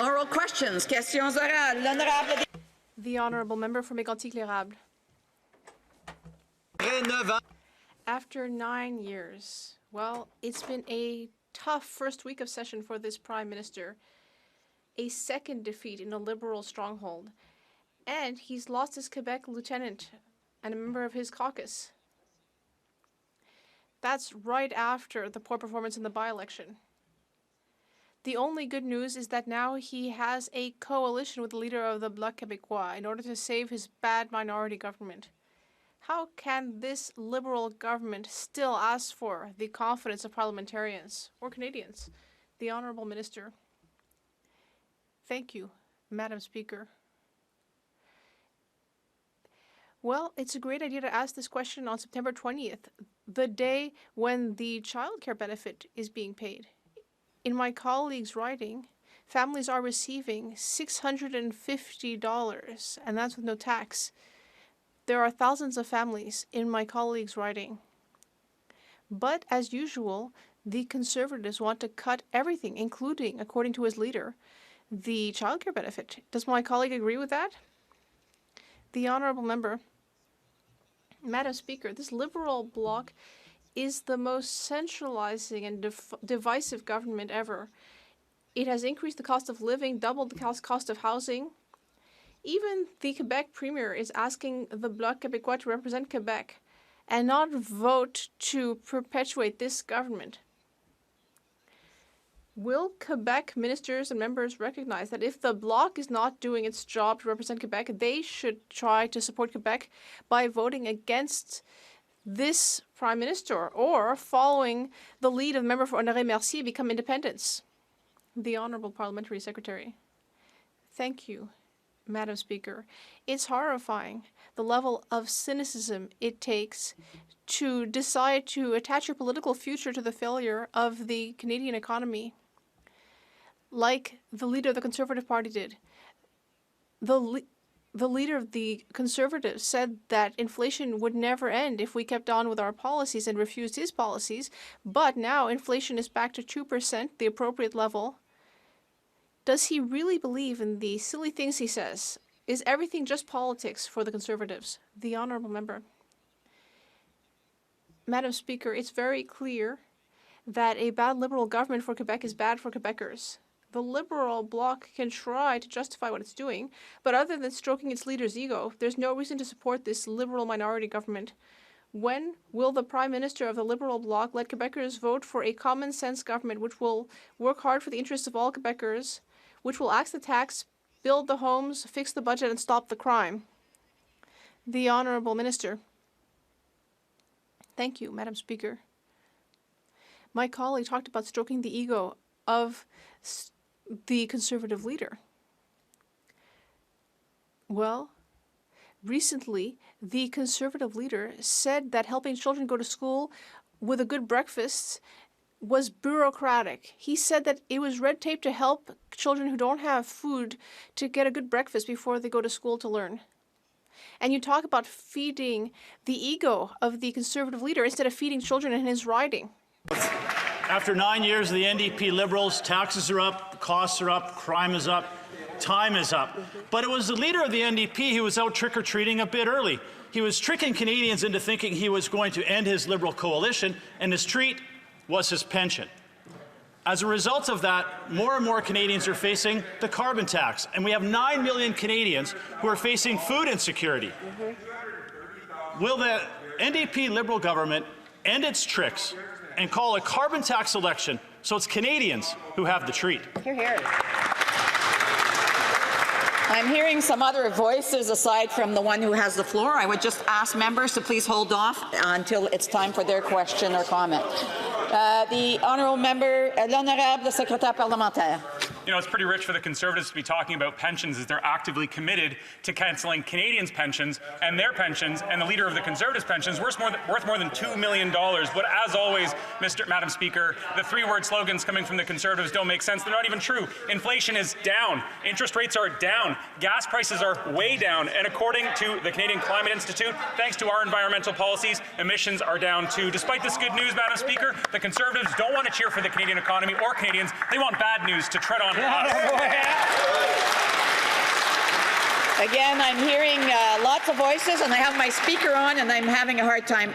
Oral questions. Questions orales. L'honorable. The honourable member for Mégantic-L'Érable. After 9 years, well, it's been a tough first week of session for this Prime Minister. A second defeat in a Liberal stronghold. And he's lost his Quebec lieutenant and a member of his caucus. That's right after the poor performance in the by-election. The only good news is that now he has a coalition with the leader of the Bloc Québécois in order to save his bad minority government. How can this Liberal government still ask for the confidence of parliamentarians or Canadians? The Honourable Minister. Thank you, Madam Speaker. Well, it's a great idea to ask this question on September 20th, the day when the childcare benefit is being paid. In my colleague's writing, families are receiving $650, and that's with no tax. There are thousands of families in my colleague's writing. But as usual, the Conservatives want to cut everything, including, according to his leader, the childcare benefit. Does my colleague agree with that? The honourable member. Madam Speaker, this Liberal bloc is the most centralizing and divisive government ever. It has increased the cost of living, doubled the cost of housing. Even the Quebec Premier is asking the Bloc Québécois to represent Quebec and not vote to perpetuate this government. Will Quebec ministers and members recognize that if the Bloc is not doing its job to represent Quebec, they should try to support Quebec by voting against this Prime Minister or following the lead of the member for Honoré Mercier become independents? The Honourable Parliamentary Secretary. Thank you, Madam Speaker. It's horrifying, the level of cynicism it takes to decide to attach your political future to the failure of the Canadian economy, like the leader of the Conservative Party did. The leader of the Conservatives said that inflation would never end if we kept on with our policies and refused his policies, but now inflation is back to 2%, the appropriate level. Does he really believe in the silly things he says? Is everything just politics for the Conservatives? The honourable member. Madam Speaker, it's very clear that a bad Liberal government for Quebec is bad for Quebecers. The Liberal bloc can try to justify what it's doing, but other than stroking its leader's ego, there's no reason to support this Liberal minority government. When will the Prime Minister of the Liberal bloc let Quebecers vote for a common-sense government which will work hard for the interests of all Quebecers, which will axe the tax, build the homes, fix the budget, and stop the crime? The Honourable Minister. Thank you, Madam Speaker. My colleague talked about stroking the ego of the Conservative leader. Well, recently, the Conservative leader said that helping children go to school with a good breakfast was bureaucratic. He said that it was red tape to help children who don't have food to get a good breakfast before they go to school to learn. And you talk about feeding the ego of the Conservative leader instead of feeding children in his riding. After 9 years of the NDP Liberals, taxes are up, costs are up, crime is up, time is up. But it was the leader of the NDP who was out trick-or-treating a bit early. He was tricking Canadians into thinking he was going to end his Liberal coalition, and his treat was his pension. As a result of that, more and more Canadians are facing the carbon tax, and we have 9 million Canadians who are facing food insecurity. Will the NDP Liberal government end its tricks and call a carbon tax election so it's Canadians who have the treat? Hear, hear. I'm hearing some other voices aside from the one who has the floor. I would just ask members to please hold off until it's time for their question or comment. The honourable member, l'honorable secrétaire parlementaire. You know, it's pretty rich for the Conservatives to be talking about pensions as they're actively committed to cancelling Canadians' pensions and their pensions, and the leader of the Conservatives' pensions worth more than $2 million. But as always, Madam Speaker, the three-word slogans coming from the Conservatives don't make sense. They're not even true. Inflation is down. Interest rates are down. Gas prices are way down. And according to the Canadian Climate Institute, thanks to our environmental policies, emissions are down too. Despite this good news, Madam Speaker, the Conservatives don't want to cheer for the Canadian economy or Canadians. They want bad news to tread on on us. Again, I'm hearing lots of voices, and I have my speaker on, and I'm having a hard time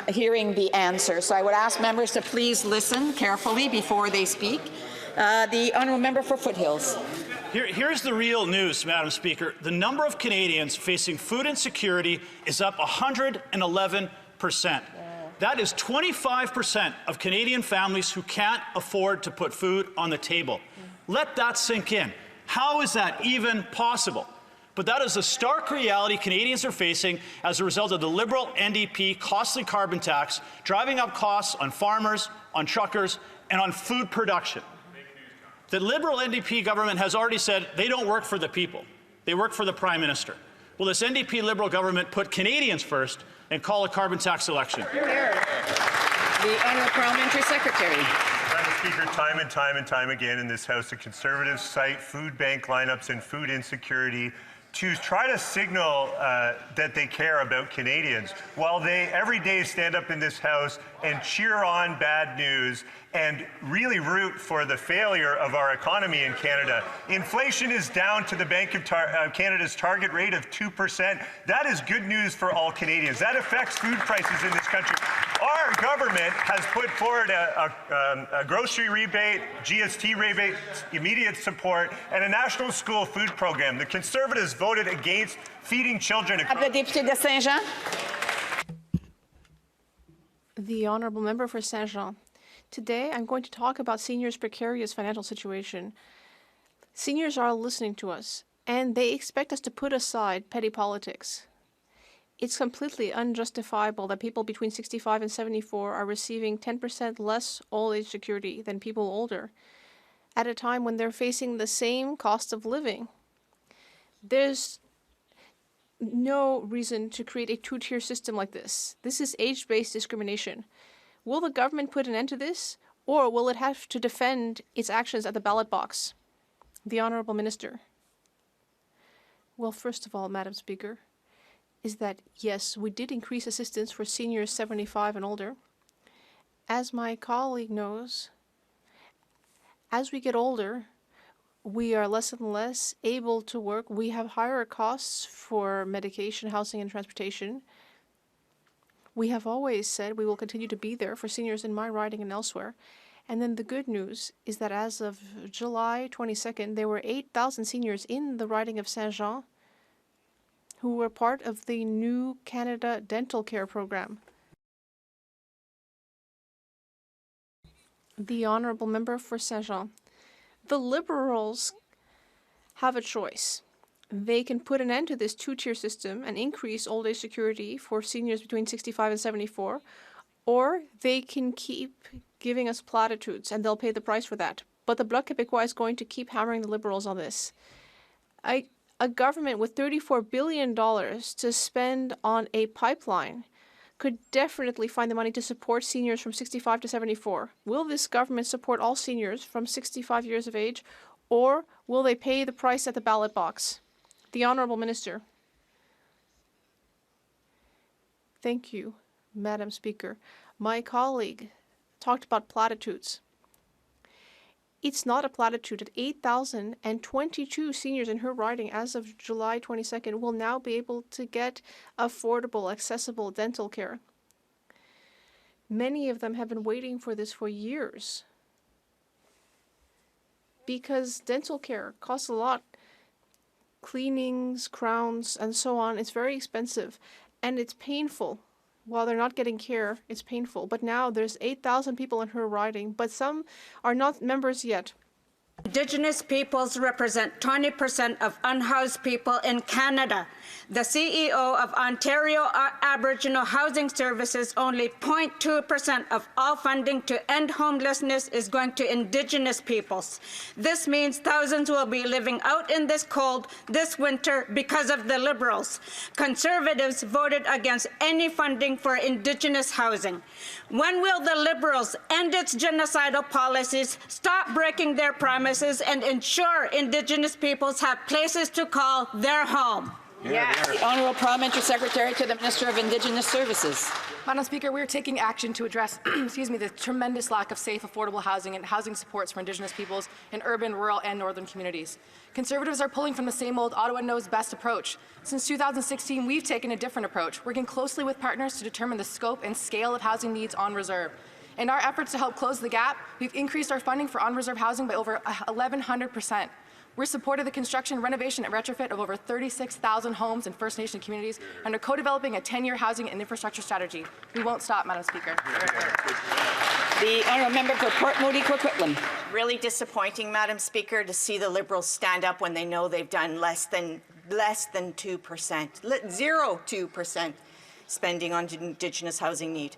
hearing the answer. So I would ask members to please listen carefully before they speak. The honourable member for Foothills. Here's the real news, Madam Speaker. The number of Canadians facing food insecurity is up 111%. That is 25% of Canadian families who can't afford to put food on the table. Let that sink in. How is that even possible? But that is a stark reality Canadians are facing as a result of the Liberal NDP costly carbon tax, driving up costs on farmers, on truckers, and on food production. The Liberal NDP government has already said they don't work for the people. They work for the Prime Minister. Will this NDP Liberal government put Canadians first and call a carbon tax election? The Honourable Parliamentary Secretary. Madam Speaker, time and time again in this House, the Conservatives cite food bank lineups and food insecurity to try to signal that they care about Canadians, while they every day stand up in this House and cheer on bad news and really root for the failure of our economy in Canada. Inflation is down to the Bank of Canada's target rate of 2%. That is good news for all Canadians. That affects food prices in this country. Our government has put forward a grocery rebate, GST rebate, immediate support, and a national school food program. The Conservatives voted against feeding children. The Deputy de Saint-Jean. The honourable member for Saint-Jean. Today, I'm going to talk about seniors' precarious financial situation. Seniors are listening to us, and they expect us to put aside petty politics. It's completely unjustifiable that people between 65 and 74 are receiving 10% less old age security than people older, at a time when they're facing the same cost of living. There's no reason to create a two-tier system like this. This is age-based discrimination. Will the government put an end to this, or will it have to defend its actions at the ballot box? The Honourable Minister. Well, first of all, Madam Speaker, is that yes, we did increase assistance for seniors 75 and older. As my colleague knows, as we get older, we are less and less able to work. We have higher costs for medication, housing, and transportation. We have always said we will continue to be there for seniors in my riding and elsewhere. And then the good news is that as of July 22nd, there were 8,000 seniors in the riding of Saint-Jean who were part of the new Canada Dental Care Program. The honourable member for Saint-Jean. The Liberals have a choice. They can put an end to this two-tier system and increase old age security for seniors between 65 and 74, or they can keep giving us platitudes and they'll pay the price for that. But the Bloc Québécois is going to keep hammering the Liberals on this. A government with $34 billion to spend on a pipeline could definitely find the money to support seniors from 65 to 74. Will this government support all seniors from 65 years of age, or will they pay the price at the ballot box? The Honourable Minister. Thank you, Madam Speaker. My colleague talked about platitudes. It's not a platitude that 8,022 seniors in her riding as of July 22nd will now be able to get affordable, accessible dental care. Many of them have been waiting for this for years because dental care costs a lot. Cleanings, crowns, and so on. It's very expensive, and it's painful. While they're not getting care, it's painful. But now there's 8,000 people in her riding, but some are not members yet. Indigenous peoples represent 20% of unhoused people in Canada. The CEO of Ontario Aboriginal Housing Services, only 0.2% of all funding to end homelessness is going to Indigenous peoples. This means thousands will be living out in this cold this winter because of the Liberals. Conservatives voted against any funding for Indigenous housing. When will the Liberals end its genocidal policies, stop breaking their promises, and ensure Indigenous peoples have places to call their home? The Honourable Parliamentary Secretary to the Minister of Indigenous Services. Madam Speaker, we are taking action to address the tremendous lack of safe, affordable housing and housing supports for Indigenous peoples in urban, rural and northern communities. Conservatives are pulling from the same old Ottawa knows best approach. Since 2016, we've taken a different approach, working closely with partners to determine the scope and scale of housing needs on reserve. In our efforts to help close the gap, we've increased our funding for on-reserve housing by over 1,100%. We're supporting the construction, renovation, and retrofit of over 36,000 homes in First Nation communities and are co-developing a 10-year housing and infrastructure strategy. We won't stop, Madam Speaker. The Honourable Member for Port Moody Coquitlam. Really disappointing, Madam Speaker, to see the Liberals stand up when they know they've done less than 2%, 0.2% spending on Indigenous housing need.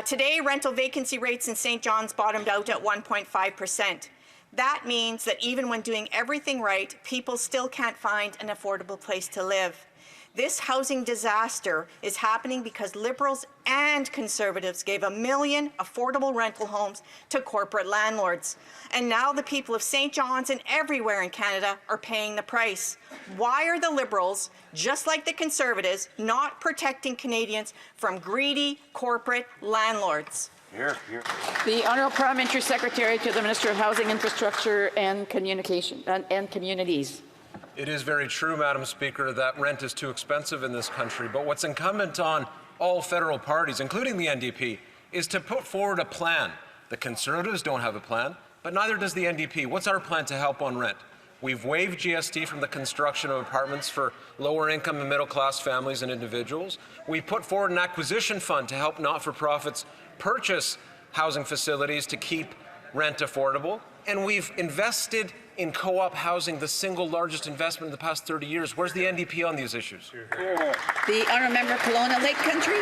Today, rental vacancy rates in St. John's bottomed out at 1.5%. That means that even when doing everything right, people still can't find an affordable place to live. This housing disaster is happening because Liberals and Conservatives gave 1 million affordable rental homes to corporate landlords. And now the people of St. John's and everywhere in Canada are paying the price. Why are the Liberals, just like the Conservatives, not protecting Canadians from greedy corporate landlords? The Honourable Parliamentary Secretary to the Minister of Housing, Infrastructure and Communication and Communities. It is very true, Madam Speaker, that rent is too expensive in this country. But what's incumbent on all federal parties, including the NDP, is to put forward a plan. The Conservatives don't have a plan, but neither does the NDP. What's our plan to help on rent? We've waived GST from the construction of apartments for lower income and middle class families and individuals. We put forward an acquisition fund to help not-for-profits purchase housing facilities to keep rent affordable. And we've invested in co-op housing, the single largest investment in the past 30 years. Where's the NDP on these issues? The Honourable Member Kelowna Lake Country.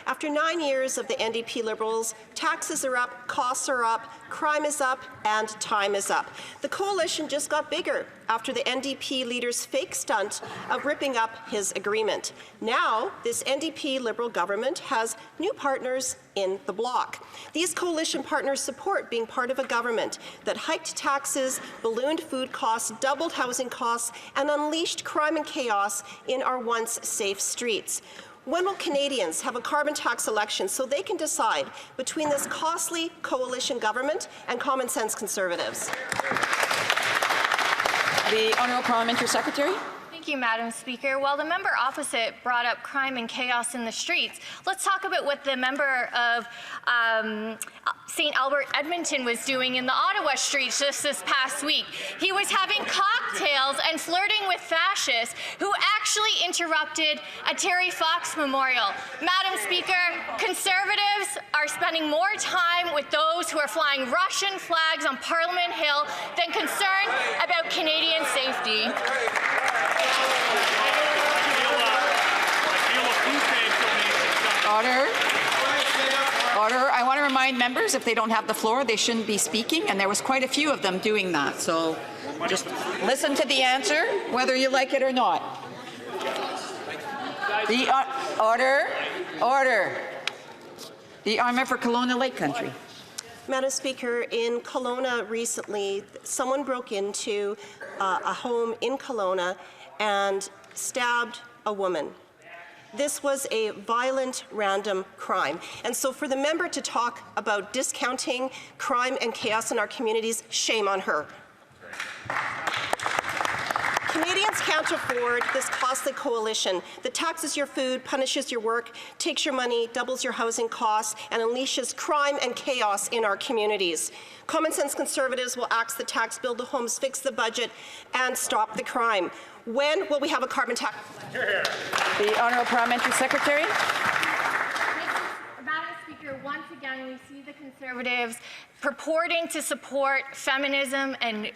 After 9 years of the NDP Liberals, taxes are up, costs are up, crime is up, and time is up. The coalition just got bigger after the NDP leader's fake stunt of ripping up his agreement. Now, this NDP Liberal government has new partners in the bloc. These coalition partners support being part of a government that hiked taxes, ballooned food costs, doubled housing costs, and unleashed crime and chaos in our once safe streets. When will Canadians have a carbon tax election so they can decide between this costly coalition government and common sense Conservatives? The Honourable Parliamentary Secretary. Thank you, Madam Speaker. While the member opposite brought up crime and chaos in the streets, let's talk about what the member of St. Albert Edmonton was doing in the Ottawa streets just this past week. He was having cocktails and flirting with fascists who actually interrupted a Terry Fox memorial. Madam Speaker, Conservatives are spending more time with those who are flying Russian flags on Parliament Hill than concerned about Canadian safety. Order. Order. I want to remind members, if they don't have the floor, they shouldn't be speaking, and there was quite a few of them doing that. So just listen to the answer, whether you like it or not. The order. Order. The Honourable for Kelowna Lake Country. Madam Speaker, in Kelowna recently, someone broke into a home in Kelowna and stabbed a woman. This was a violent, random crime. And so for the member to talk about discounting crime and chaos in our communities, shame on her. Canadians can't afford this costly coalition that taxes your food, punishes your work, takes your money, doubles your housing costs, and unleashes crime and chaos in our communities. Common sense Conservatives will axe the tax, build the homes, fix the budget, and stop the crime. When will we have a carbon tax? The Honourable Parliamentary Secretary. Madam Speaker, once again we see the Conservatives purporting to support feminism and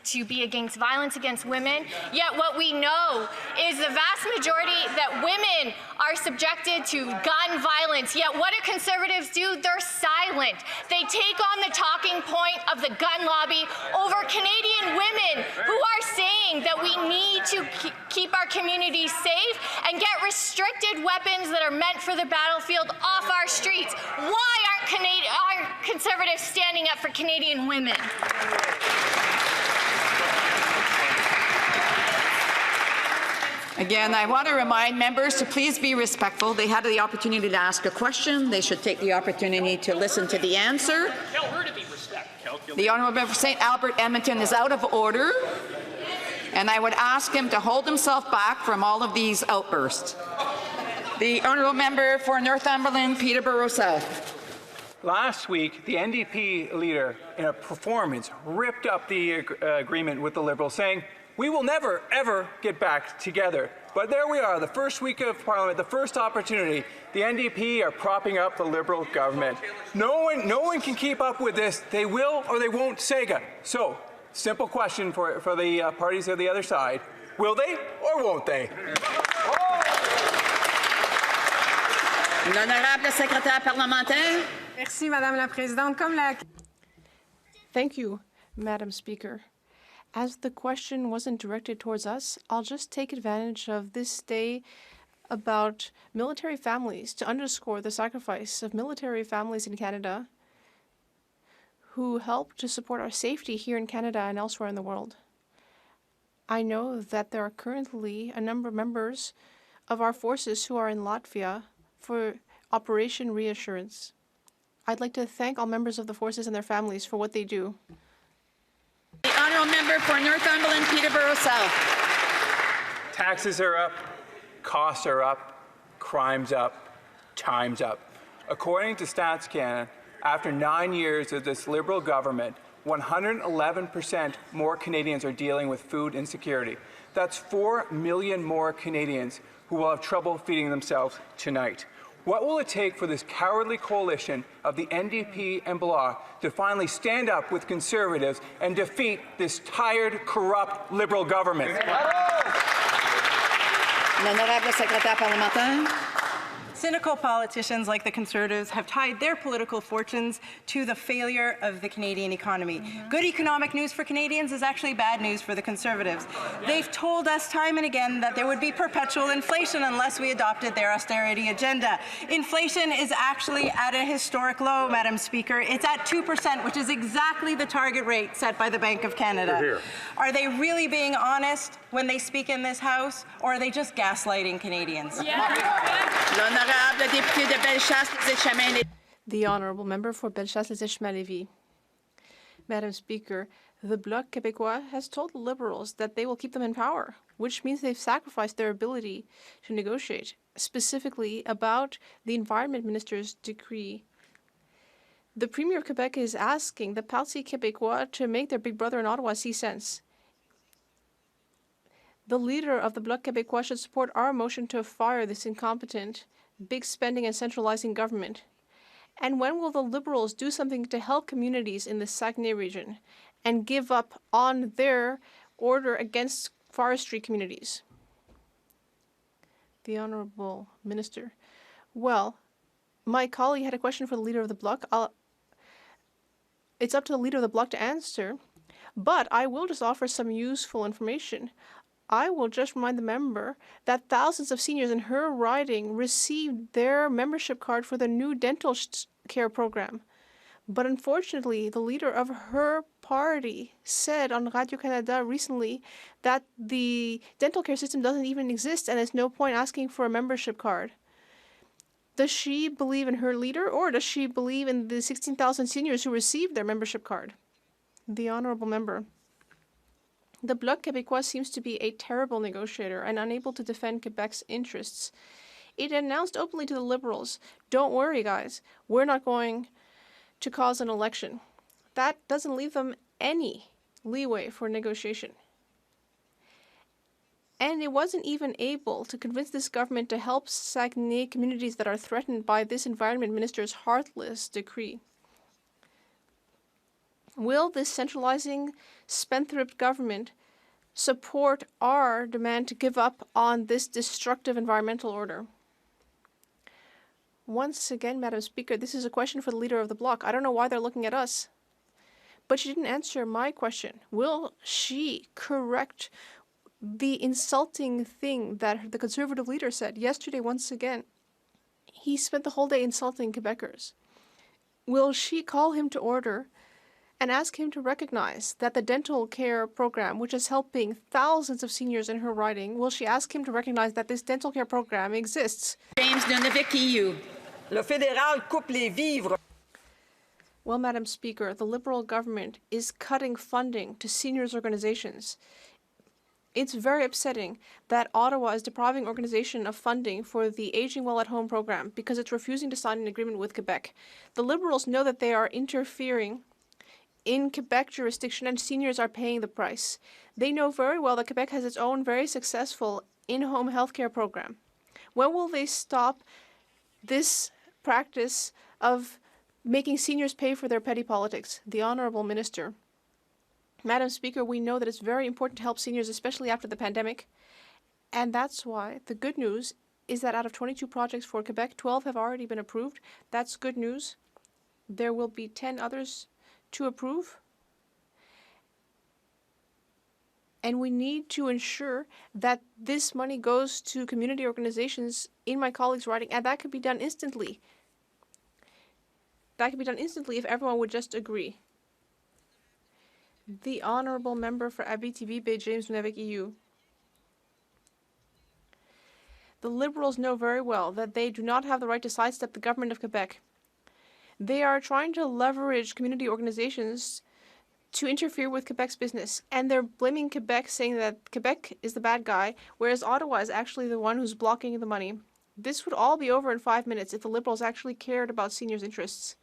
to be against violence against women, yet what we know is the vast majority that women are subjected to gun violence, yet what do Conservatives do? They're silent. They take on the talking point of the gun lobby over Canadian women who are saying that we need to keep our communities safe and get restricted weapons that are meant for the battlefield off our streets. Why aren't Conservatives standing up for Canadian women? Again, I want to remind members to please be respectful. They had the opportunity to ask a question. They should take the opportunity to listen to the answer. Tell her to be respectful. The Honourable Member for St. Albert Edmonton is out of order, and I would ask him to hold himself back from all of these outbursts. The Honourable Member for Northumberland, Peterborough South. Last week, the NDP leader, in a performance, ripped up the agreement with the Liberals, saying, "We will never, ever get back together." But there we are, the first week of Parliament, the first opportunity. The NDP are propping up the Liberal government. No one can keep up with this. They will or they won't SEGA. So, simple question for the parties of the other side. Will they or won't they? L'honorable secrétaire parlementaire. Merci, Madame la Présidente. Comme la... Thank you, Madam Speaker. As the question wasn't directed towards us, I'll just take advantage of this day about military families to underscore the sacrifice of military families in Canada who help to support our safety here in Canada and elsewhere in the world. I know that there are currently a number of members of our forces who are in Latvia for Operation Reassurance. I'd like to thank all members of the forces and their families for what they do. The Honourable Member for Northumberland, Peterborough South. Taxes are up, costs are up, crime's up, time's up. According to Stats Canada, after 9 years of this Liberal government, 111% more Canadians are dealing with food insecurity. That's 4 million more Canadians who will have trouble feeding themselves tonight. What will it take for this cowardly coalition of the NDP and Bloc to finally stand up with Conservatives and defeat this tired, corrupt Liberal government? L'honorable secrétaire parlementaire. Cynical politicians like the Conservatives have tied their political fortunes to the failure of the Canadian economy. Good economic news for Canadians is actually bad news for the Conservatives. They've told us time and again that there would be perpetual inflation unless we adopted their austerity agenda. Inflation is actually at a historic low, Madam Speaker. It's at 2%, which is exactly the target rate set by the Bank of Canada. Are they really being honest when they speak in this House, or are they just gaslighting Canadians? The Honourable Member for Bellechasse-les-Échemins-Lévis. Madam Speaker, the Bloc Québécois has told the Liberals that they will keep them in power, which means they've sacrificed their ability to negotiate, specifically about the Environment Minister's decree. The Premier of Quebec is asking the Parti Québécois to make their big brother in Ottawa see sense. The leader of the Bloc Québécois should support our motion to fire this incompetent, big spending and centralizing government. And when will the Liberals do something to help communities in the Saguenay region and give up on their order against forestry communities? The Honourable Minister. Well, my colleague had a question for the Leader of the Bloc. It's up to the Leader of the Bloc to answer, but I will just offer some useful information. I will just remind the member that thousands of seniors in her riding received their membership card for the new dental care program. But unfortunately, the leader of her party said on Radio-Canada recently that the dental care system doesn't even exist and there's no point asking for a membership card. Does she believe in her leader, or does she believe in the 16,000 seniors who received their membership card? The Honourable Member. The Bloc Québécois seems to be a terrible negotiator and unable to defend Quebec's interests. It announced openly to the Liberals, "Don't worry, guys, we're not going to cause an election." That doesn't leave them any leeway for negotiation. And it wasn't even able to convince this government to help Saguenay communities that are threatened by this Environment Minister's heartless decree. Will this centralizing spendthrift government support our demand to give up on this destructive environmental order? Once again, Madam Speaker, this is a question for the Leader of the Bloc. I don't know why they're looking at us. But she didn't answer my question. Will she correct the insulting thing that the Conservative leader said yesterday once again? He spent the whole day insulting Quebecers. Will she call him to order and ask him to recognize that the dental care program, which is helping thousands of seniors in her riding, will she ask him to recognize that this dental care program exists? James Nunavik, EU. Le fédéral coupe les vivres. Well, Madam Speaker, the Liberal government is cutting funding to seniors' organizations. It's very upsetting that Ottawa is depriving organization of funding for the Aging Well at Home program because it's refusing to sign an agreement with Quebec. The Liberals know that they are interfering in Quebec jurisdiction and seniors are paying the price. They know very well that Quebec has its own very successful in-home healthcare program. When will they stop this practice of making seniors pay for their petty politics? The Honourable Minister. Madam Speaker, we know that it's very important to help seniors, especially after the pandemic. And that's why the good news is that out of 22 projects for Quebec, 12 have already been approved. That's good news. There will be 10 others to approve. And we need to ensure that this money goes to community organizations in my colleague's riding, and that could be done instantly. That could be done instantly if everyone would just agree. The Honourable Member for Abitibi-Bay, James Nunavik, EU. The Liberals know very well that they do not have the right to sidestep the government of Quebec. They are trying to leverage community organizations to interfere with Quebec's business, and they're blaming Quebec, saying that Quebec is the bad guy, whereas Ottawa is actually the one who's blocking the money. This would all be over in 5 minutes if the Liberals actually cared about seniors' interests.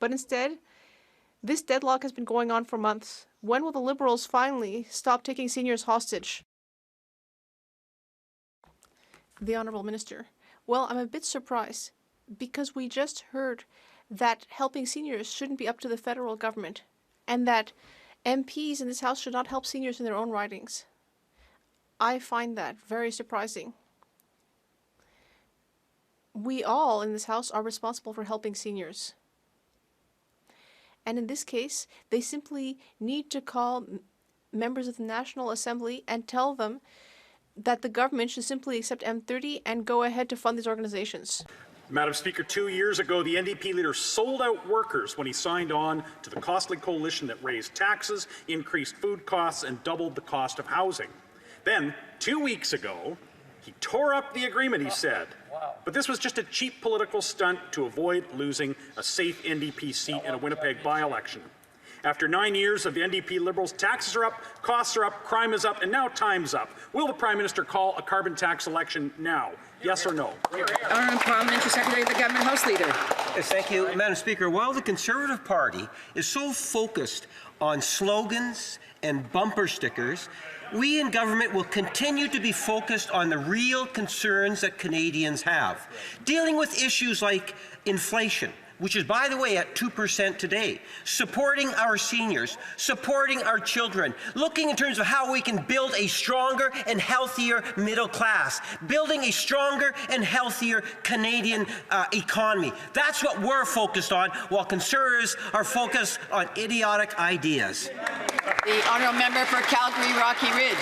But instead, this deadlock has been going on for months. When will the Liberals finally stop taking seniors hostage? The Honourable Minister. Well, I'm a bit surprised because we just heard that helping seniors shouldn't be up to the federal government and that MPs in this House should not help seniors in their own ridings. I find that very surprising. We all in this House are responsible for helping seniors. And in this case, they simply need to call members of the National Assembly and tell them that the government should simply accept M30 and go ahead to fund these organizations. Madam Speaker, 2 years ago, the NDP leader sold out workers when he signed on to the costly coalition that raised taxes, increased food costs, and doubled the cost of housing. Then, 2 weeks ago, he tore up the agreement, he said. But this was just a cheap political stunt to avoid losing a safe NDP seat in a Winnipeg by-election. After 9 years of the NDP Liberals, taxes are up, costs are up, crime is up, and now time's up. Will the Prime Minister call a carbon tax election now? Yes or no? Honourable Parliamentary Secretary of the Government House Leader. Yes, thank you, Madam Speaker. While the Conservative Party is so focused on slogans and bumper stickers, we in government will continue to be focused on the real concerns that Canadians have, dealing with issues like inflation, which is, by the way, at 2% today, supporting our seniors, supporting our children, looking in terms of how we can build a stronger and healthier middle class, building a stronger and healthier Canadian economy. That's what we're focused on, while Conservatives are focused on idiotic ideas. The Honourable Member for Calgary, Rocky Ridge.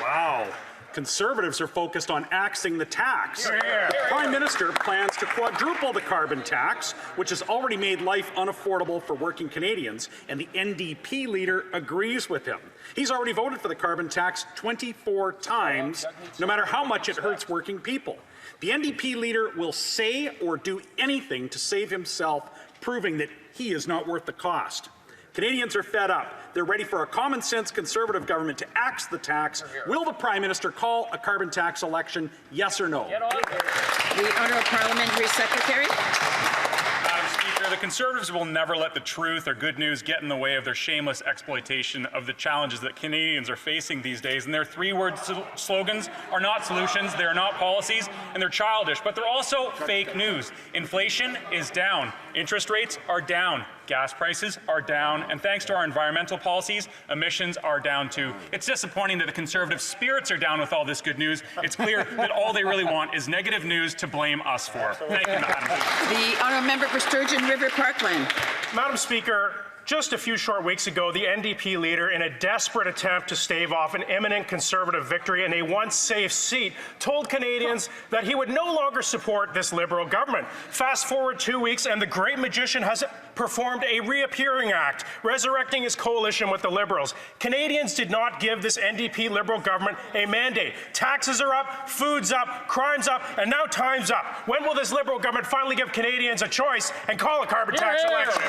Wow. Conservatives are focused on axing the tax. The Prime Minister plans to quadruple the carbon tax, which has already made life unaffordable for working Canadians, and the NDP leader agrees with him. He's already voted for the carbon tax 24 times, no matter how much it hurts working people. The NDP leader will say or do anything to save himself, proving that he is not worth the cost. Canadians are fed up. They're ready for a common-sense Conservative government to axe the tax. Will the Prime Minister call a carbon tax election, yes or no? The Honourable Parliamentary Secretary. Madam Speaker, the Conservatives will never let the truth or good news get in the way of their shameless exploitation of the challenges that Canadians are facing these days. And their three-word slogans are not solutions, they are not policies, and they're childish, but they're also fake news. Inflation is down. Interest rates are down. Gas prices are down, and thanks to our environmental policies, emissions are down too. It's disappointing that the Conservative spirits are down with all this good news. It's clear that all they really want is negative news to blame us for. Thank you, Madam Speaker. The Honourable Member for Sturgeon River Parkland. Madam Speaker, just a few short weeks ago, the NDP leader, in a desperate attempt to stave off an imminent Conservative victory in a once-safe seat, told Canadians that he would no longer support this Liberal government. Fast forward 2 weeks, and the great magician has performed a reappearing act, resurrecting his coalition with the Liberals. Canadians did not give this NDP Liberal government a mandate. Taxes are up, food's up, crime's up, and now time's up. When will this Liberal government finally give Canadians a choice and call a carbon tax election?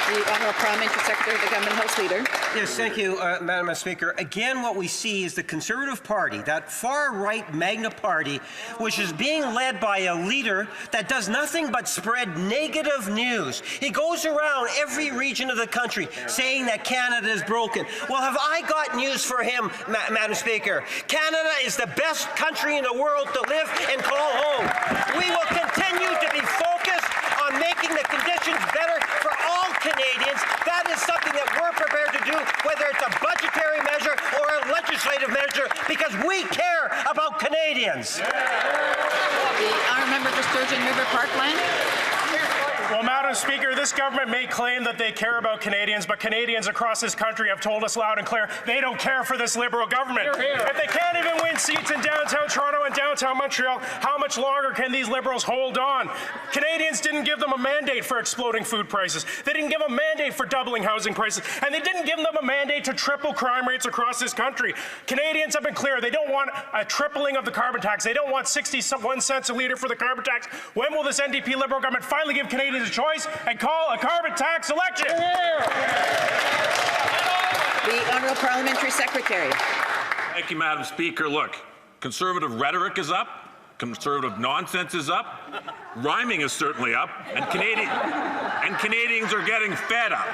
The Honourable Parliamentary Secretary of the Government House Leader. Yes, thank you, Madam Speaker. Again, what we see is the Conservative Party, that far-right MAGNA Party, which is being led by a leader that does nothing but spread negative news. He goes around every region of the country saying that Canada is broken. Well, have I got news for him, Madam Speaker? Canada is the best country in the world to live and call home. We will continue to be focused on making the conditions better for all Canadians. That is something that we're prepared to do, whether it's a budgetary measure or a legislative measure, because we care about Canadians. The honourable member for Sturgeon River Parkland. Well, Madam Speaker, this government may claim that they care about Canadians, but Canadians across this country have told us loud and clear they don't care for this Liberal government. If they can't even win seats in downtown Toronto and downtown Montreal, how much longer can these Liberals hold on? Canadians didn't give them a mandate for exploding food prices. They didn't give a mandate for doubling housing prices. And they didn't give them a mandate to triple crime rates across this country. Canadians have been clear. They don't want a tripling of the carbon tax. They don't want 61 cents a litre for the carbon tax. When will this NDP Liberal government finally give Canadians a choice and call a carbon tax election? The Honourable Parliamentary Secretary. Thank you, Madam Speaker. Look, Conservative rhetoric is up. Conservative nonsense is up. Rhyming is certainly up. And Canadians are getting fed up.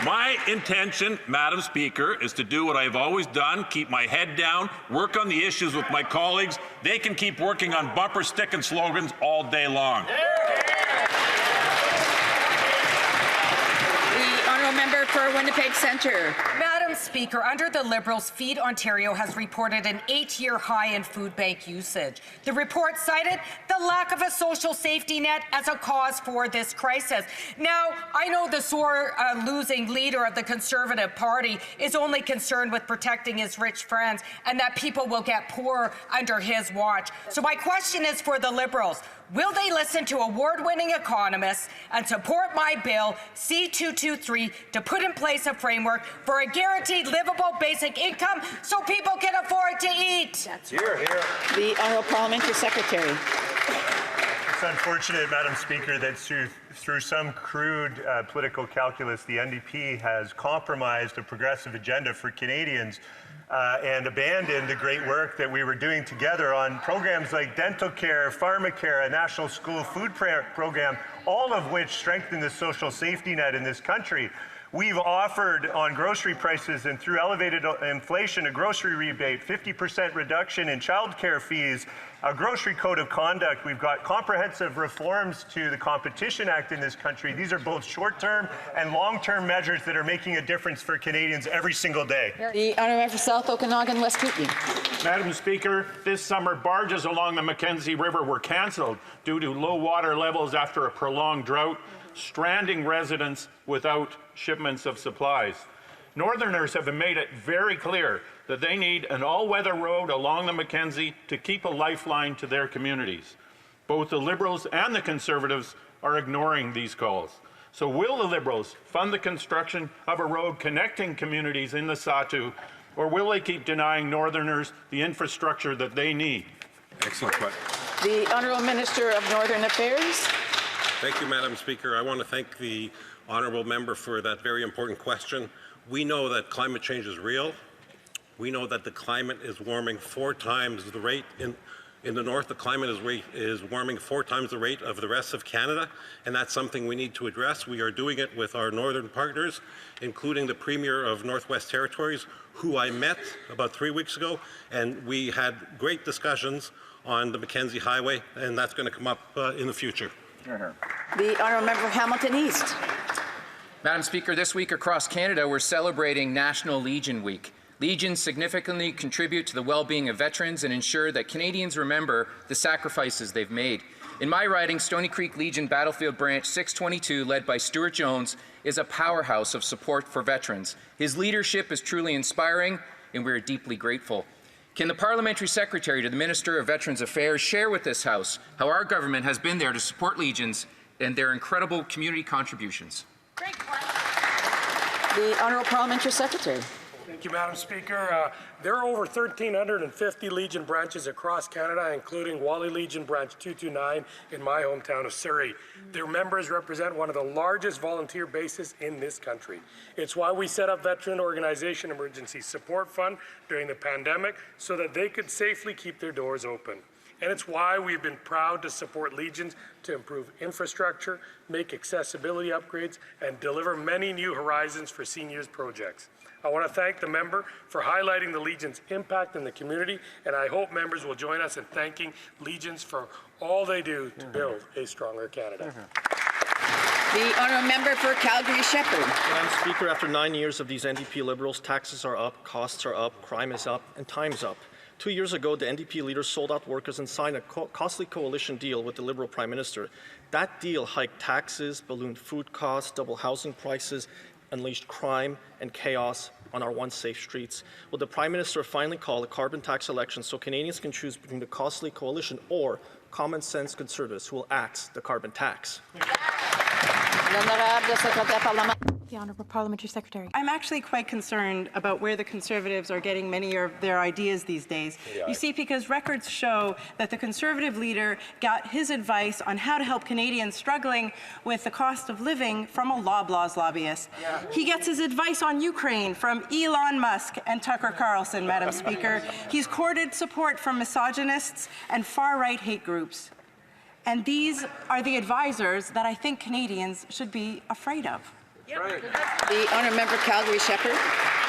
My intention, Madam Speaker, is to do what I've always done, keep my head down, work on the issues with my colleagues. They can keep working on bumper stick and slogans all day long. The honourable member for Winnipeg Centre. Madam Speaker, under the Liberals, Feed Ontario has reported an 8-year high in food bank usage. The report cited the lack of a social safety net as a cause for this crisis. Now, I know the sore losing leader of the Conservative Party is only concerned with protecting his rich friends and that people will get poorer under his watch. So my question is for the Liberals. Will they listen to award-winning economists and support my bill, C-223, to put in place a framework for a guaranteed livable basic income so people can afford to eat? Hear, hear. The Honourable Parliamentary Secretary. It's unfortunate, Madam Speaker, that through some crude political calculus, the NDP has compromised a progressive agenda for Canadians and abandoned the great work that we were doing together on programs like dental care, pharmacare, a national school food program, all of which strengthen the social safety net in this country. We've offered on grocery prices and through elevated inflation a grocery rebate, 50% reduction in childcare fees, a grocery code of conduct. We've got comprehensive reforms to the Competition Act in this country. These are both short-term and long-term measures that are making a difference for Canadians every single day. The honourable member for South Okanagan, West Kootenay. Madam Speaker, this summer barges along the Mackenzie River were cancelled due to low water levels after a prolonged drought, stranding residents without shipments of supplies. Northerners have made it very clear that they need an all-weather road along the Mackenzie to keep a lifeline to their communities. Both the Liberals and the Conservatives are ignoring these calls. So will the Liberals fund the construction of a road connecting communities in the Sahtu, or will they keep denying Northerners the infrastructure that they need? Excellent question. The Honourable Minister of Northern Affairs. Thank you, Madam Speaker. I want to thank the honourable member for that very important question. We know that climate change is real. We know that the climate is warming 4 times the rate in the north. The climate is warming 4 times the rate of the rest of Canada, and that's something we need to address. We are doing it with our northern partners, including the Premier of Northwest Territories, who I met about 3 weeks ago, and we had great discussions on the Mackenzie Highway, and that's going to come up in the future. The honourable member for Hamilton East. Madam Speaker, this week across Canada, we're celebrating National Legion Week. Legions significantly contribute to the well-being of veterans and ensure that Canadians remember the sacrifices they've made. In my riding, Stony Creek Legion Battlefield Branch 622, led by Stuart Jones, is a powerhouse of support for veterans. His leadership is truly inspiring, and we are deeply grateful. Can the Parliamentary Secretary to the Minister of Veterans Affairs share with this House how our government has been there to support Legions and their incredible community contributions? The Honourable Parliamentary Secretary. Thank you, Madam Speaker. There are over 1,350 Legion branches across Canada, including Wally Legion Branch 229 in my hometown of Surrey. Their members represent one of the largest volunteer bases in this country. It's why we set up Veteran Organization Emergency Support Fund during the pandemic so that they could safely keep their doors open. And it's why we've been proud to support Legions to improve infrastructure, make accessibility upgrades, and deliver many new horizons for seniors projects. I want to thank the member for highlighting the Legion's impact in the community, and I hope members will join us in thanking Legions for all they do to build a stronger Canada. The Honourable Member for Calgary-Shepherd. Madam Speaker, after 9 years of these NDP Liberals, taxes are up, costs are up, crime is up, and time's up. 2 years ago, the NDP leaders sold out workers and signed a costly coalition deal with the Liberal Prime Minister. That deal hiked taxes, ballooned food costs, doubled housing prices, unleashed crime and chaos on our once safe streets. Will the Prime Minister finally call a carbon tax election so Canadians can choose between the costly coalition or common sense Conservatives who will axe the carbon tax? The Honourable Parliamentary Secretary. I'm actually quite concerned about where the Conservatives are getting many of their ideas these days. You see, because records show that the Conservative leader got his advice on how to help Canadians struggling with the cost of living from a Loblaws lobbyist. He gets his advice on Ukraine from Elon Musk and Tucker Carlson, Madam Speaker. He's courted support from misogynists and far-right hate groups. And these are the advisors that I think Canadians should be afraid of. Right. The Honourable Member Calgary-Shepherd.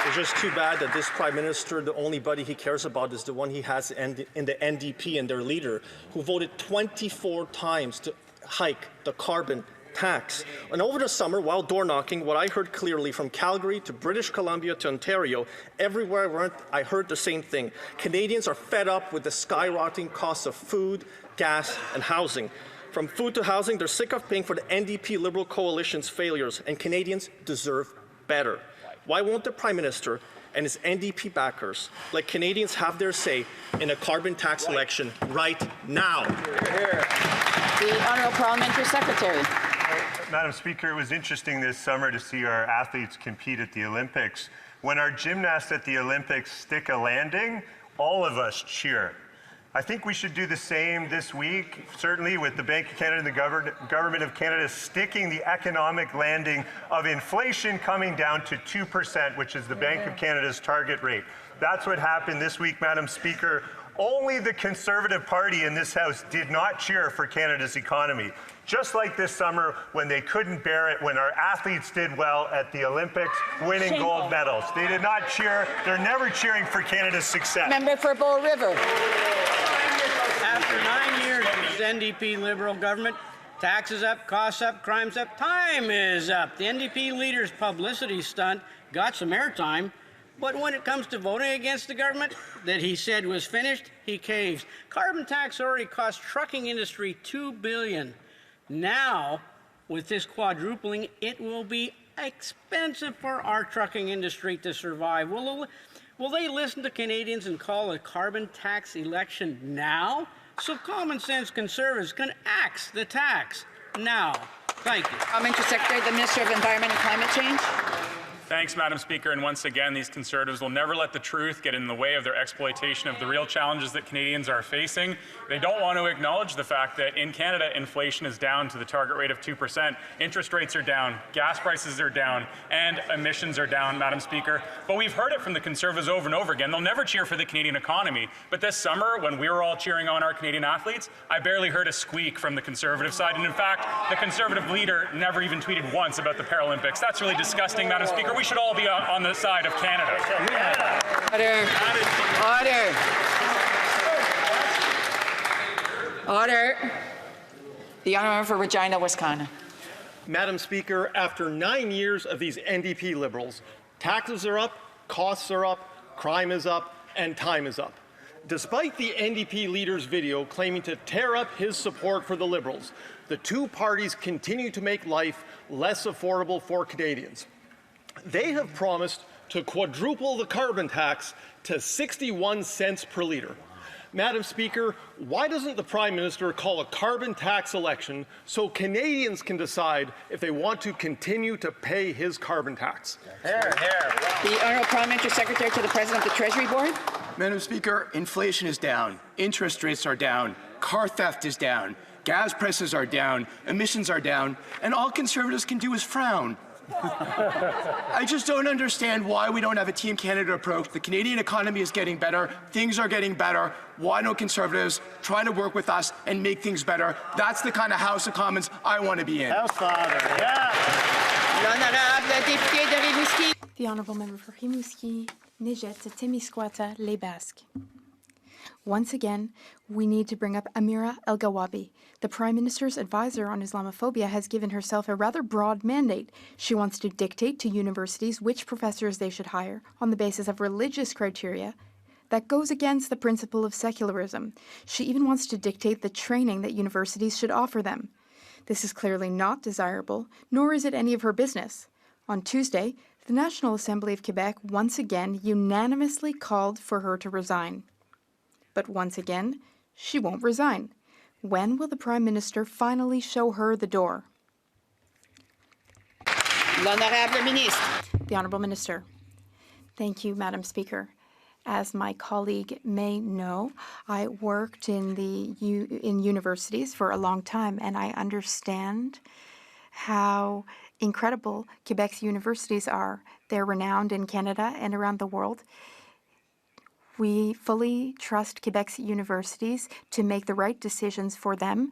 It's just too bad that this Prime Minister, the only buddy he cares about is the one he has in the NDP and their leader, who voted 24 times to hike the carbon tax. And over the summer, while door knocking, what I heard clearly from Calgary to British Columbia to Ontario, everywhere I went, I heard the same thing. Canadians are fed up with the skyrocketing costs of food, gas, and housing. From food to housing, they're sick of paying for the NDP Liberal coalition's failures, and Canadians deserve better. Why won't the Prime Minister and his NDP backers let Canadians have their say in a carbon tax election right now? The Honourable Parliamentary Secretary. Madam Speaker, it was interesting this summer to see our athletes compete at the Olympics. When our gymnasts at the Olympics stick a landing, all of us cheer. I think we should do the same this week, certainly with the Bank of Canada and the Government of Canada sticking the economic landing of inflation coming down to 2%, which is the Bank of Canada's target rate. That's what happened this week, Madam Speaker. Only the Conservative Party in this House did not cheer for Canada's economy. Just like this summer when they couldn't bear it when our athletes did well at the Olympics, winning gold medals. They did not cheer. They're never cheering for Canada's success. Member for Bow River. After 9 years of this NDP Liberal government, taxes up, costs up, crimes up, time is up. The NDP leader's publicity stunt got some airtime, but when it comes to voting against the government that he said was finished, he caves. Carbon tax already cost trucking industry $2 billion. Now, with this quadrupling, it will be expensive for our trucking industry to survive. Will they listen to Canadians and call a carbon tax election now? So common sense Conservatives can axe the tax now. Thank you. Parliamentary Secretary, the Minister of Environment and Climate Change. Thanks, Madam Speaker. And once again, these Conservatives will never let the truth get in the way of their exploitation of the real challenges that Canadians are facing. They don't want to acknowledge the fact that in Canada, inflation is down to the target rate of 2%. Interest rates are down, gas prices are down, and emissions are down, Madam Speaker. But we've heard it from the Conservatives over and over again. They'll never cheer for the Canadian economy. But this summer, when we were all cheering on our Canadian athletes, I barely heard a squeak from the Conservative side. And in fact, the Conservative leader never even tweeted once about the Paralympics. That's really disgusting, Madam Speaker. We should all be on the side of Canada. Order. The Honourable for Regina, Wisconsin. Madam Speaker, after 9 years of these NDP Liberals, taxes are up, costs are up, crime is up, and time is up. Despite the NDP leader's video claiming to tear up his support for the Liberals, the two parties continue to make life less affordable for Canadians. They have promised to quadruple the carbon tax to 61 cents per litre. Madam Speaker, why doesn't the Prime Minister call a carbon tax election so Canadians can decide if they want to continue to pay his carbon tax? The Honourable Parliamentary Secretary to the President of the Treasury Board. Madam Speaker, inflation is down, interest rates are down, car theft is down, gas prices are down, emissions are down, and all Conservatives can do is frown. I just don't understand why we don't have a Team Canada approach. The Canadian economy is getting better. Things are getting better. Why don't Conservatives try to work with us and make things better? That's the kind of House of Commons I want to be in. House Father, yeah. The Honourable Member for Rimouski, Nijet, Témiscouata, Les Basques. Once again, we need to bring up Amira El-Gawabi. The Prime Minister's advisor on Islamophobia has given herself a rather broad mandate. She wants to dictate to universities which professors they should hire on the basis of religious criteria. That goes against the principle of secularism. She even wants to dictate the training that universities should offer them. This is clearly not desirable, nor is it any of her business. On Tuesday, the National Assembly of Quebec once again unanimously called for her to resign. But once again, she won't resign. When will the Prime Minister finally show her the door? L'Honorable Ministre. The Honourable Minister. Thank you, Madam Speaker. As my colleague may know, I worked in universities for a long time, and I understand how incredible Quebec's universities are. They're renowned in Canada and around the world. We fully trust Quebec's universities to make the right decisions for them,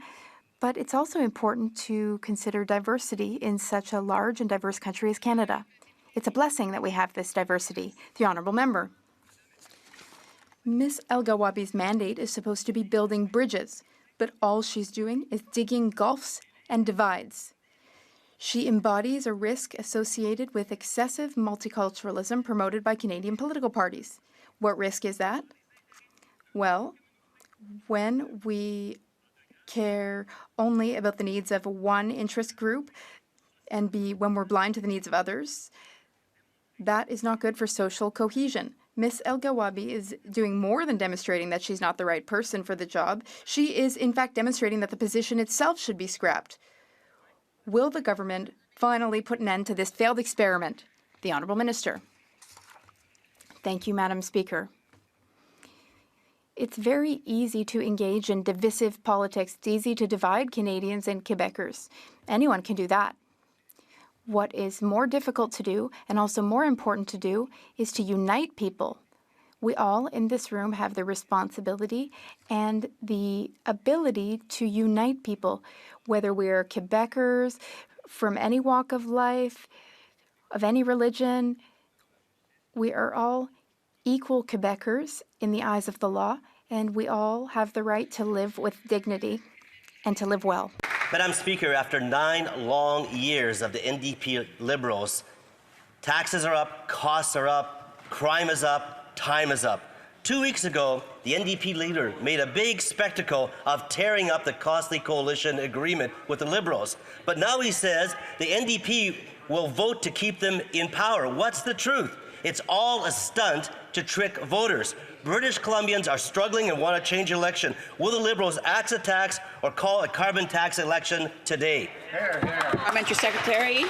but it's also important to consider diversity in such a large and diverse country as Canada. It's a blessing that we have this diversity. The Honourable Member. Ms. El-Gawabi's mandate is supposed to be building bridges, but all she's doing is digging gulfs and divides. She embodies a risk associated with excessive multiculturalism promoted by Canadian political parties. What risk is that? Well, when we care only about the needs of one interest group and when we're blind to the needs of others, that is not good for social cohesion. Ms. El-Gawabi is doing more than demonstrating that she's not the right person for the job. She is, in fact, demonstrating that the position itself should be scrapped. Will the government finally put an end to this failed experiment? The Honourable Minister. Thank you, Madam Speaker. It's very easy to engage in divisive politics. It's easy to divide Canadians and Quebecers. Anyone can do that. What is more difficult to do, and also more important to do, is to unite people. We all in this room have the responsibility and the ability to unite people, whether we are Quebecers, from any walk of life, of any religion. We are all equal Quebecers in the eyes of the law, and we all have the right to live with dignity and to live well. Madam Speaker, after 9 long years of the NDP Liberals, taxes are up, costs are up, crime is up, time is up. 2 weeks ago, the NDP leader made a big spectacle of tearing up the costly coalition agreement with the Liberals. But now he says the NDP will vote to keep them in power. What's the truth? It's all a stunt to trick voters. British Columbians are struggling and want to change election. Will the Liberals axe a tax or call a carbon tax election today? Parliamentary Secretary.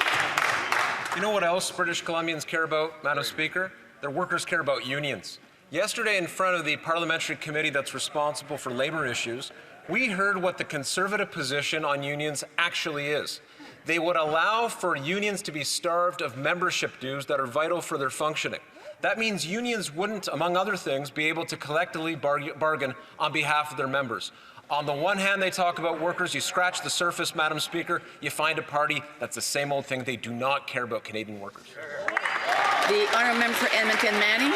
You know what else British Columbians care about, Madam Speaker? Their workers care about unions. Yesterday, in front of the parliamentary committee that's responsible for labour issues, we heard what the Conservative position on unions actually is. They would allow for unions to be starved of membership dues that are vital for their functioning. That means unions wouldn't, among other things, be able to collectively bargain on behalf of their members. On the one hand, they talk about workers. You scratch the surface, Madam Speaker, you find a party that's the same old thing. They do not care about Canadian workers. The honourable member for Edmonton Manning.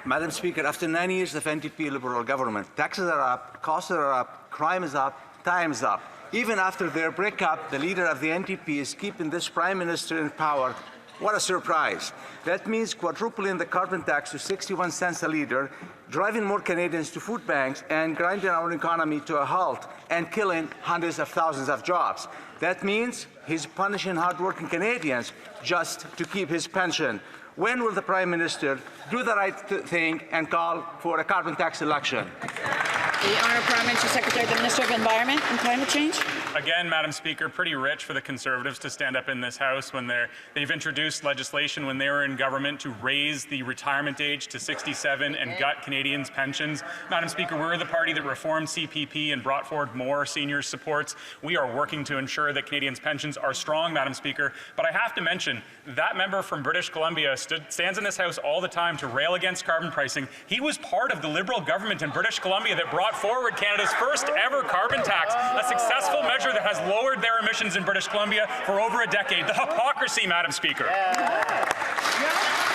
Madam Speaker, after 9 years of NDP Liberal government, taxes are up, costs are up, crime is up, time is up. Even after their breakup, the leader of the NDP is keeping this Prime Minister in power What a surprise. That means quadrupling the carbon tax to 61 cents a liter, driving more Canadians to food banks, and grinding our economy to a halt, and killing hundreds of thousands of jobs. That means he's punishing hardworking Canadians just to keep his pension. When will the Prime Minister do the right thing and call for a carbon tax election? The Honourable Parliamentary Secretary, the Minister of Environment and Climate Change. Again, Madam Speaker, pretty rich for the Conservatives to stand up in this House when they've introduced legislation when they were in government to raise the retirement age to 67 and gut Canadians' pensions. Madam Speaker, we're the party that reformed CPP and brought forward more senior supports. We are working to ensure that Canadians' pensions are strong, Madam Speaker. But I have to mention, that member from British Columbia stands in this House all the time to rail against carbon pricing. He was part of the Liberal government in British Columbia that brought forward Canada's first ever carbon tax, a successful measure that has lowered their emissions in British Columbia for over a decade. The hypocrisy, Madam Speaker.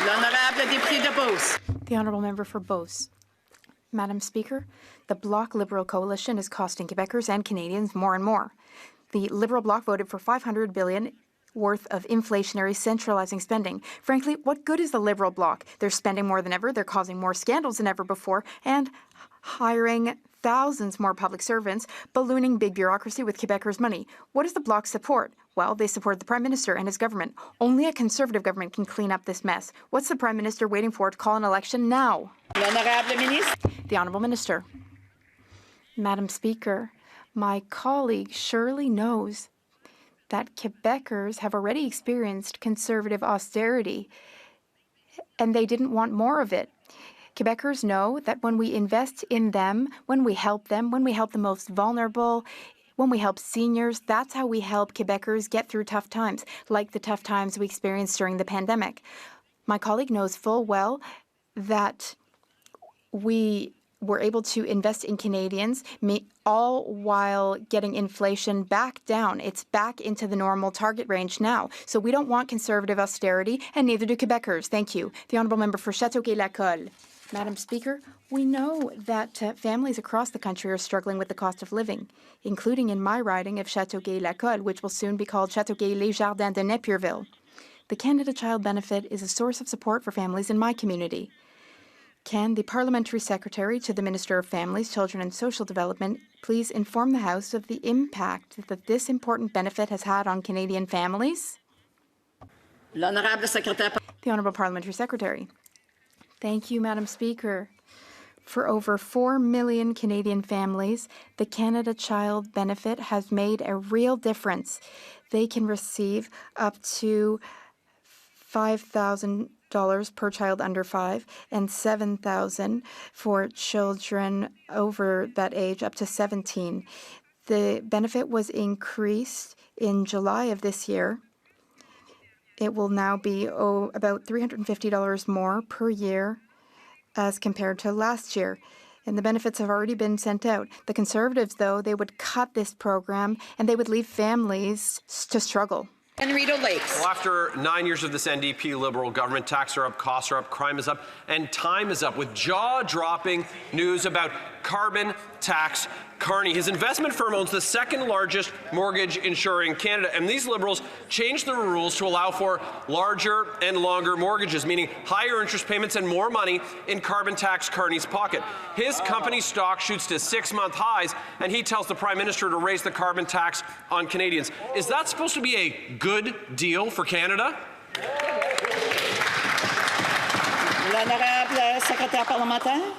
L'honorable député de Beauce. The Honourable Member for Beauce. Madam Speaker, the Bloc Liberal coalition is costing Quebecers and Canadians more and more. The Liberal Bloc voted for $500 billion worth of inflationary centralizing spending. Frankly, what good is the Liberal Bloc? They're spending more than ever, they're causing more scandals than ever before, and hiring thousands more public servants, ballooning big bureaucracy with Quebecers' money. What does the Bloc support? Well, they support the Prime Minister and his government. Only a Conservative government can clean up this mess. What's the Prime Minister waiting for to call an election now? L'honorable ministre. The Honourable Minister. Madam Speaker, my colleague surely knows that Quebecers have already experienced Conservative austerity, and they didn't want more of it. Quebecers know that when we invest in them, when we help the most vulnerable, when we help seniors, that's how we help Quebecers get through tough times, like the tough times we experienced during the pandemic. My colleague knows full well that we were able to invest in Canadians, all while getting inflation back down. It's back into the normal target range now. So we don't want Conservative austerity, and neither do Quebecers. Thank you. The Honourable Member for Châteauguay-Lacolle. Madam Speaker, we know that families across the country are struggling with the cost of living, including in my riding of Châteauguay-Lacolle, which will soon be called Châteauguay-Les-Jardins de Napierville. The Canada Child Benefit is a source of support for families in my community. Can the Parliamentary Secretary to the Minister of Families, Children and Social Development please inform the House of the impact that this important benefit has had on Canadian families? L'honorable secrétaire. The Honourable Parliamentary Secretary. Thank you, Madam Speaker. For over 4 million Canadian families, the Canada Child Benefit has made a real difference. They can receive up to $5,000 per child under 5 and $7,000 for children over that age up to 17. The benefit was increased in July of this year. It will now be about $350 more per year as compared to last year. And the benefits have already been sent out. The Conservatives, though, they would cut this program and they would leave families to struggle. And Rideau Lakes. Well, after 9 years of this NDP Liberal government, taxes are up, costs are up, crime is up, and time is up with jaw-dropping news about carbon tax Carney. His investment firm owns the second largest mortgage insurer in Canada, and these Liberals changed the rules to allow for larger and longer mortgages, meaning higher interest payments and more money in carbon tax Carney's pocket. His company's stock shoots to 6-month highs, and he tells the Prime Minister to raise the carbon tax on Canadians. Is that supposed to be a good deal for Canada? L'honorable secrétaire parlementaire.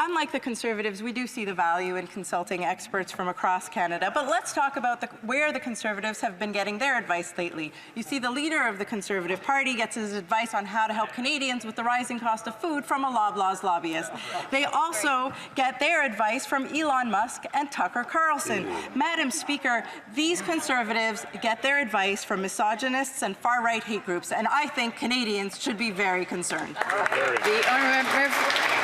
Unlike the Conservatives, we do see the value in consulting experts from across Canada. But let's talk about where the Conservatives have been getting their advice lately. You see, the leader of the Conservative Party gets his advice on how to help Canadians with the rising cost of food from a Loblaws lobbyist. They also get their advice from Elon Musk and Tucker Carlson. Madam Speaker, these Conservatives get their advice from misogynists and far-right hate groups, and I think Canadians should be very concerned.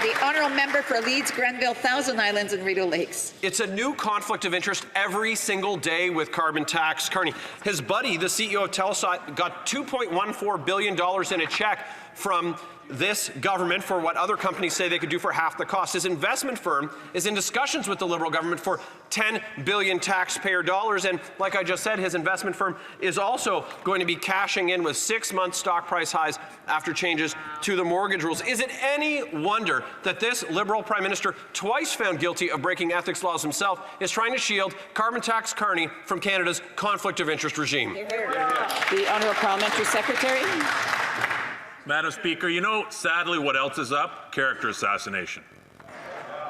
The honourable member for Leeds, Grenville, Thousand Islands and Rideau Lakes. It's a new conflict of interest every single day with carbon tax Carney. His buddy, the CEO of Telesat, got $2.14 billion in a check from this government for what other companies say they could do for half the cost. His investment firm is in discussions with the Liberal government for $10 billion taxpayer dollars, and like I just said, his investment firm is also going to be cashing in with 6-month stock price highs after changes to the mortgage rules. Is it any wonder that this Liberal Prime Minister, twice found guilty of breaking ethics laws himself, is trying to shield carbon tax Carney from Canada's conflict of interest regime? The Honourable Parliamentary Secretary. Madam Speaker, you know, sadly, what else is up? Character assassination.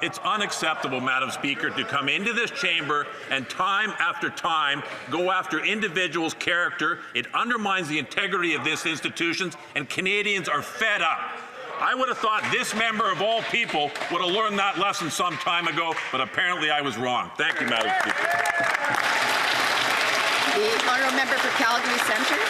It's unacceptable, Madam Speaker, to come into this chamber and time after time go after individuals' character. It undermines the integrity of this institution, and Canadians are fed up. I would have thought this member of all people would have learned that lesson some time ago, but apparently I was wrong. Thank you, Madam Speaker. The Honourable Member for Calgary Centre.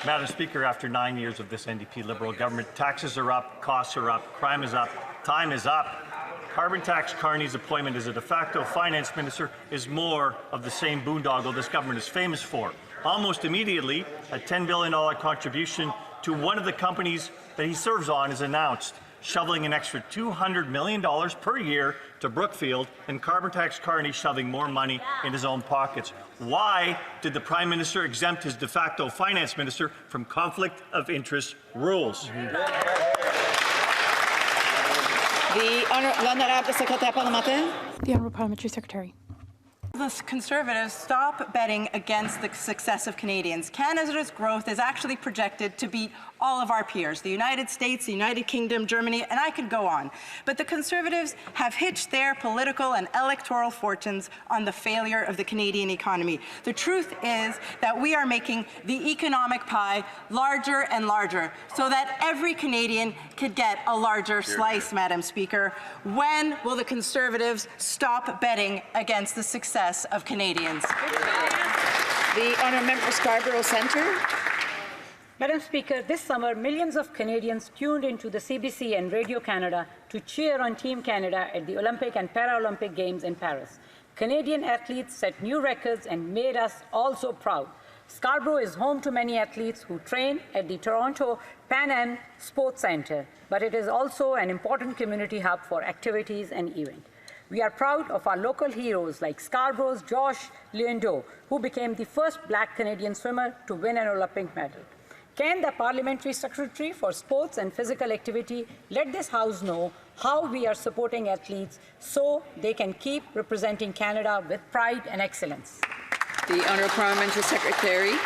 Madam Speaker, after 9 years of this NDP Liberal government, taxes are up, costs are up, crime is up, time is up. Carbon tax Carney's appointment as a de facto finance minister is more of the same boondoggle this government is famous for. Almost immediately, a $10 billion contribution to one of the companies that he serves on is announced, shoveling an extra $200 million per year to Brookfield, and carbon tax Carney shoving more money in his own pockets. Why did the Prime Minister exempt his de facto finance minister from conflict of interest rules? The Honourable Secretary Parlementaire. The Honourable Parliamentary Secretary. The Conservatives stop betting against the success of Canadians. Canada's growth is actually projected to beat all of our peers, the United States, the United Kingdom, Germany, and I could go on. But the Conservatives have hitched their political and electoral fortunes on the failure of the Canadian economy. The truth is that we are making the economic pie larger and larger so that every Canadian could get a larger slice, Madam Speaker. When will the Conservatives stop betting against the success of Canadians? The Honourable Member for Scarborough Centre. Madam Speaker, this summer, millions of Canadians tuned into the CBC and Radio Canada to cheer on Team Canada at the Olympic and Paralympic Games in Paris. Canadian athletes set new records and made us all so proud. Scarborough is home to many athletes who train at the Toronto Pan Am Sports Centre, but it is also an important community hub for activities and events. We are proud of our local heroes like Scarborough's Josh Liendo, who became the first Black Canadian swimmer to win an Olympic medal. Can the Parliamentary Secretary for Sports and Physical Activity let this House know how we are supporting athletes so they can keep representing Canada with pride and excellence? The Honourable Parliamentary Secretary.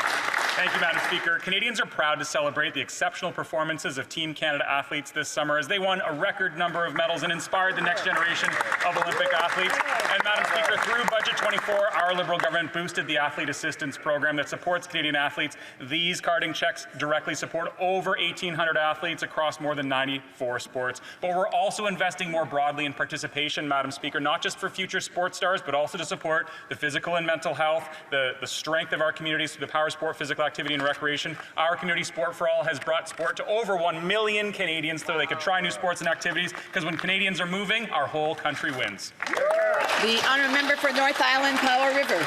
Thank you, Madam Speaker. Canadians are proud to celebrate the exceptional performances of Team Canada athletes this summer as they won a record number of medals and inspired the next generation of Olympic athletes. And Madam Speaker, through Budget 24, our Liberal government boosted the Athlete Assistance Program that supports Canadian athletes. These carding checks directly support over 1,800 athletes across more than 94 sports. But we're also investing more broadly in participation, Madam Speaker, not just for future sports stars, but also to support the physical and mental health, the strength of our communities through the Power Sport Physical Activity and Recreation. Our community, Sport for All, has brought sport to over 1 million Canadians so they could try new sports and activities, because when Canadians are moving, our whole country wins. The Honourable Member for North Island, Powell River.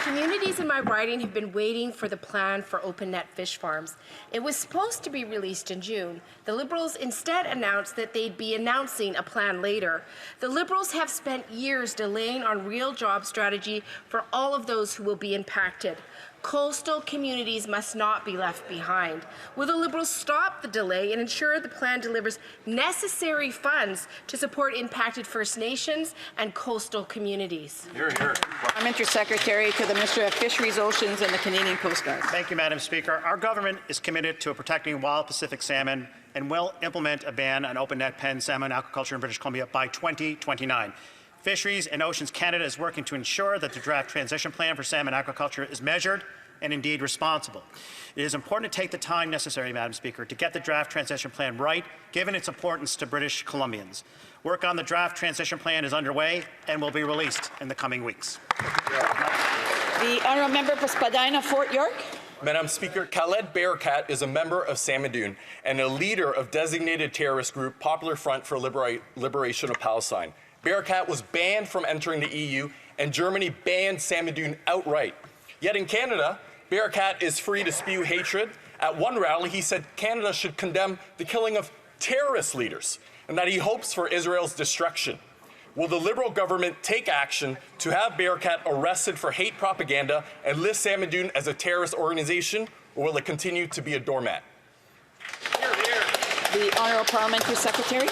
Communities in my riding have been waiting for the plan for open net fish farms. It was supposed to be released in June. The Liberals instead announced that they'd be announcing a plan later. The Liberals have spent years delaying on real job strategy for all of those who will be impacted. Coastal communities must not be left behind. Will the Liberals stop the delay and ensure the plan delivers necessary funds to support impacted First Nations and coastal communities? Hear, hear. Parliamentary Secretary to the Minister of Fisheries, Oceans and the Canadian Coast Guard. Thank you, Madam Speaker. Our government is committed to protecting wild Pacific salmon and will implement a ban on open net pen salmon aquaculture in British Columbia by 2029. Fisheries and Oceans Canada is working to ensure that the draft transition plan for salmon aquaculture is measured and indeed responsible. It is important to take the time necessary, Madam Speaker, to get the draft transition plan right, given its importance to British Columbians. Work on the draft transition plan is underway and will be released in the coming weeks. The Honourable Member for Spadina, Fort York. Madam Speaker, Khaled Bearcat is a member of Samidoun and a leader of designated terrorist group Popular Front for Liberation of Palestine. Bearcat was banned from entering the EU, and Germany banned Samidoun outright. Yet in Canada, Bearcat is free to spew hatred At one rally, he said Canada should condemn the killing of terrorist leaders and that he hopes for Israel's destruction. Will the Liberal government take action to have Bearcat arrested for hate propaganda and list Salmon Dune as a terrorist organization, or will it continue to be a doormat? The Honourable Parliamentary Secretary.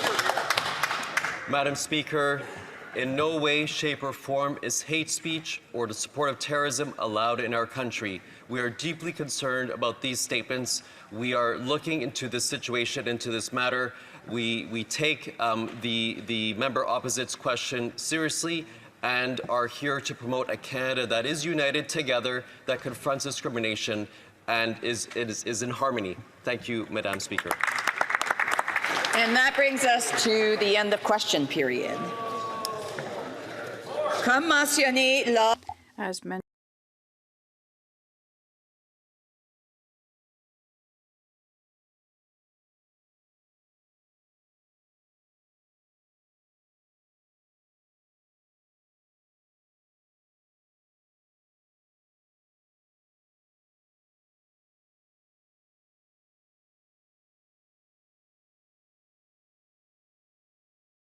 Madam Speaker, in no way, shape or form is hate speech or the support of terrorism allowed in our country. We are deeply concerned about these statements. We are looking into this situation, into this matter. We take the member opposite's question seriously and are here to promote a Canada that is united together, that confronts discrimination and is in harmony. Thank you, Madam Speaker. And that brings us to the end of question period. Comme mentionné, As mentioned.